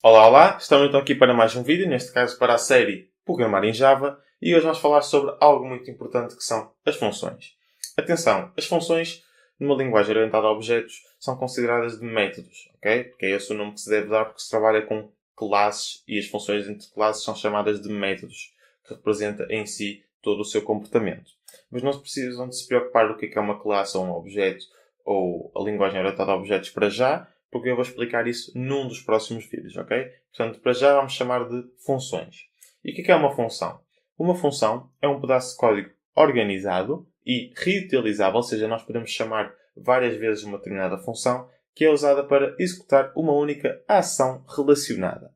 Olá, olá! Estamos então aqui para mais um vídeo, neste caso para a série Programar em Java, e hoje vamos falar sobre algo muito importante que são as funções. Atenção, as funções numa linguagem orientada a objetos são consideradas de métodos, ok? Porque é esse o nome que se deve dar porque se trabalha com classes e as funções entre classes são chamadas de métodos, que representa em si todo o seu comportamento. Mas não se precisam de se preocupar do que é uma classe ou um objeto ou a linguagem orientada a objetos para já, porque eu vou explicar isso num dos próximos vídeos, ok? Portanto, para já vamos chamar de funções. E o que é uma função? Uma função é um pedaço de código organizado e reutilizável, ou seja, nós podemos chamar várias vezes uma determinada função que é usada para executar uma única ação relacionada.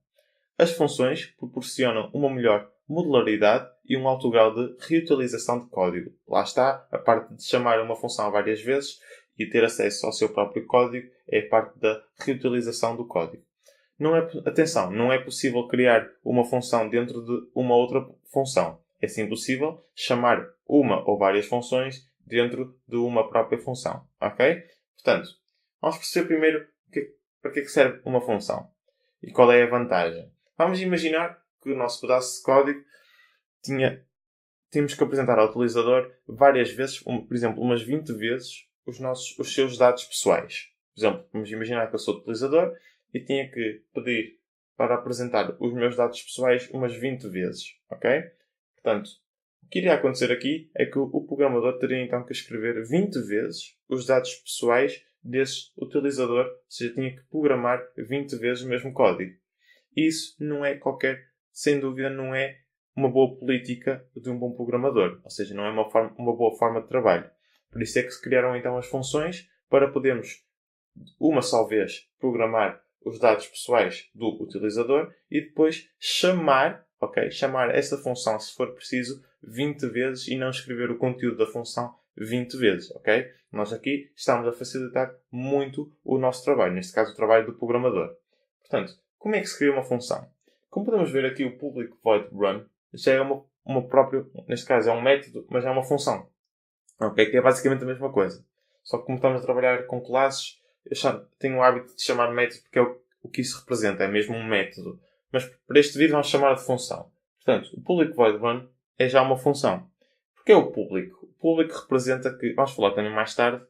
As funções proporcionam uma melhor modularidade e um alto grau de reutilização de código. Lá está, a parte de chamar uma função várias vezes e ter acesso ao seu próprio código é a parte da reutilização do código. Atenção, não é possível criar uma função dentro de uma outra função. É sim possível chamar uma ou várias funções dentro de uma própria função. Ok? Portanto, vamos perceber primeiro para que serve uma função e qual é a vantagem. Vamos imaginar que o nosso pedaço de código tínhamos que apresentar ao utilizador várias vezes, por exemplo, umas 20 vezes, os seus dados pessoais. Por exemplo, vamos imaginar que eu sou utilizador e tinha que pedir para apresentar os meus dados pessoais umas 20 vezes. Ok? Portanto, o que iria acontecer aqui é que o programador teria então que escrever 20 vezes os dados pessoais desse utilizador, ou seja, tinha que programar 20 vezes o mesmo código. Isso não é sem dúvida, não é uma boa política de um bom programador. Ou seja, não é uma boa forma de trabalho. Por isso é que se criaram então as funções para podermos, uma só vez, programar os dados pessoais do utilizador e depois chamar essa função, se for preciso, 20 vezes e não escrever o conteúdo da função 20 vezes, ok? Nós aqui estamos a facilitar muito o nosso trabalho, neste caso o trabalho do programador. Portanto, como é que se cria uma função? Como podemos ver aqui, o public void run já é uma própria, neste caso é um método, mas é uma função. Ok? Que é basicamente a mesma coisa. Só que como estamos a trabalhar com classes, eu tenho o hábito de chamar de método porque é o que isso representa, é mesmo um método. Mas para este vídeo vamos chamar de função. Portanto, o public void run é já uma função. Porque é o público? O público representa que, vamos falar também mais tarde,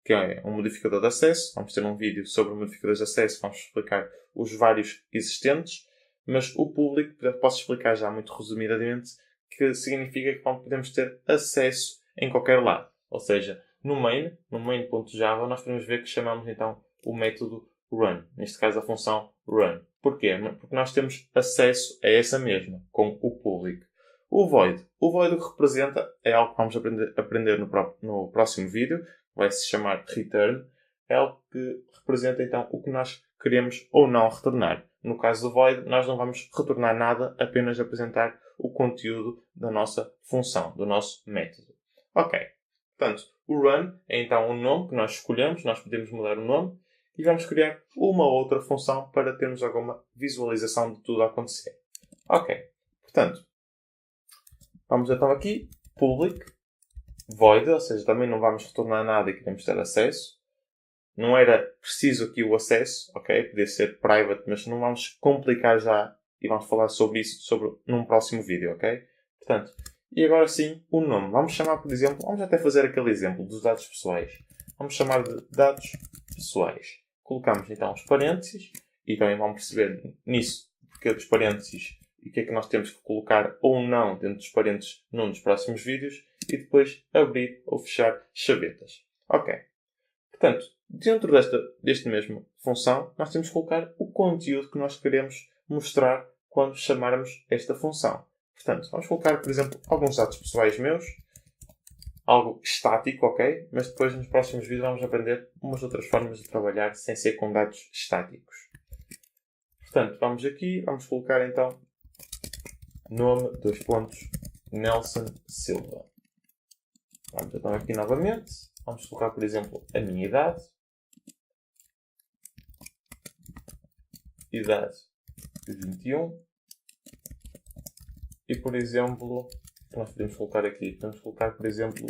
que é um modificador de acesso. Vamos ter um vídeo sobre modificadores de acesso, vamos explicar os vários existentes. Mas o público, posso explicar já muito resumidamente, que significa que podemos ter acesso em qualquer lado. Ou seja, no main.java, nós podemos ver que chamamos então o método run. Neste caso, a função run. Porquê? Porque nós temos acesso a essa mesma, com o público. O void. O void o que representa é algo que vamos aprender no próximo vídeo, que vai se chamar return. É algo que representa então o que nós queremos ou não retornar. No caso do void, nós não vamos retornar nada, apenas apresentar o conteúdo da nossa função, do nosso método. Ok. Portanto, o run é então um nome que nós escolhemos, nós podemos mudar o nome e vamos criar uma outra função para termos alguma visualização de tudo a acontecer. Ok. Portanto, vamos então aqui, public, void, ou seja, também não vamos retornar nada e queremos ter acesso. Não era preciso aqui o acesso, ok? Podia ser private, mas não vamos complicar já e vamos falar sobre isso num próximo vídeo, ok? Portanto, e agora sim, o nome. Vamos chamar, por exemplo, vamos até fazer aquele exemplo dos dados pessoais. Vamos chamar de dados pessoais. Colocamos então os parênteses e também vamos perceber nisso porque dos parênteses e o que é que nós temos que colocar ou não dentro dos parênteses num dos próximos vídeos e depois abrir ou fechar chavetas. Ok. Portanto, dentro deste mesmo função, nós temos que colocar o conteúdo que nós queremos mostrar quando chamarmos esta função. Portanto, vamos colocar, por exemplo, alguns dados pessoais meus, algo estático, ok? Mas depois, nos próximos vídeos, vamos aprender umas outras formas de trabalhar sem ser com dados estáticos. Portanto, vamos aqui, vamos colocar então nome, Nelson Silva. Vamos então aqui novamente. Vamos colocar, por exemplo, a minha idade. Idade 21. E, por exemplo, nós podemos colocar aqui, por exemplo,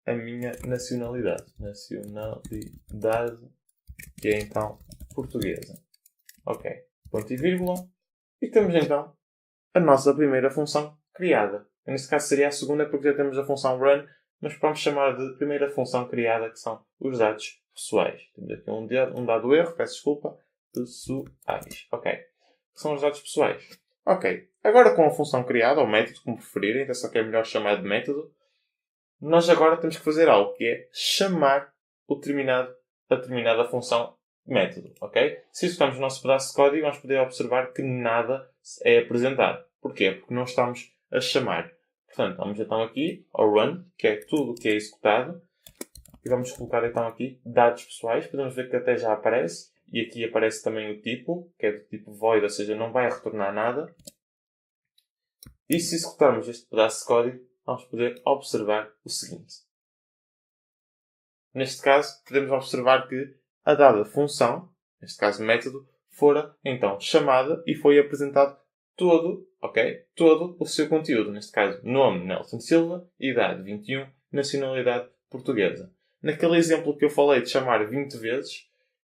a minha nacionalidade. Nacionalidade, que é então portuguesa. Ok. ponto e vírgula, e temos então a nossa primeira função criada. Neste caso seria a segunda porque já temos a função run, mas vamos chamar de primeira função criada, que são os dados pessoais. Temos aqui um dado erro, peço desculpa, pessoais. Ok. Que são os dados pessoais. Ok. Agora com a função criada, ou método, como preferirem, então só que é melhor chamar de método, nós agora temos que fazer algo, que é chamar a determinada função método. Ok? Se executarmos o nosso pedaço de código, vamos poder observar que nada é apresentado. Porquê? Porque não estamos a chamar. Portanto, vamos então aqui ao run, que é tudo o que é executado. E vamos colocar então aqui dados pessoais. Podemos ver que até já aparece. E aqui aparece também o tipo, que é do tipo void, ou seja, não vai retornar nada. E se executarmos este pedaço de código, vamos poder observar o seguinte. Neste caso, podemos observar que a dada função, neste caso método, fora então chamada e foi apresentado todo o seu conteúdo. Neste caso, nome Nelson Silva, idade 21, nacionalidade portuguesa. Naquele exemplo que eu falei de chamar 20 vezes,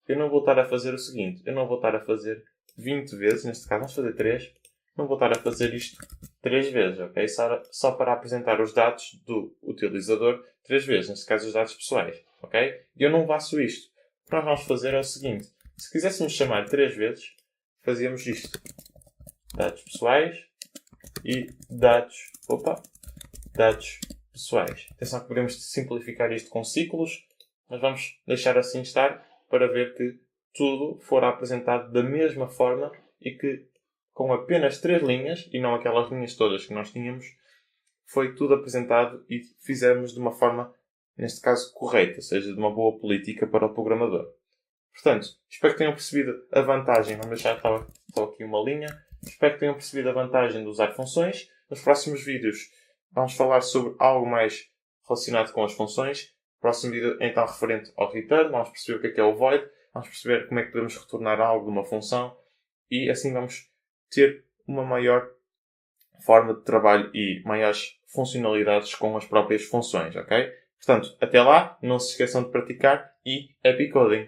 eu não vou estar a fazer o seguinte. Eu não vou estar a fazer 20 vezes, neste caso vamos fazer 3. Não vou estar a fazer isto 3 vezes, ok? Só para apresentar os dados do utilizador 3 vezes, neste caso os dados pessoais, ok? E eu não faço isto. O que nós vamos fazer é o seguinte. Se quiséssemos chamar 3 vezes, fazíamos isto. Dados pessoais e dados pessoais. Atenção que podemos simplificar isto com ciclos, mas vamos deixar assim estar para ver que tudo for apresentado da mesma forma e que com apenas 3 linhas, e não aquelas linhas todas que nós tínhamos, foi tudo apresentado e fizemos de uma forma, neste caso, correta, ou seja, de uma boa política para o programador. Portanto, espero que tenham percebido a vantagem, vamos deixar só aqui uma linha, espero que tenham percebido a vantagem de usar funções. Nos próximos vídeos vamos falar sobre algo mais relacionado com as funções. Próximo vídeo, então, referente ao return, vamos perceber o que é o void, vamos perceber como é que podemos retornar algo de uma função e assim vamos ter uma maior forma de trabalho e maiores funcionalidades com as próprias funções, ok? Portanto, até lá, não se esqueçam de praticar e happy coding!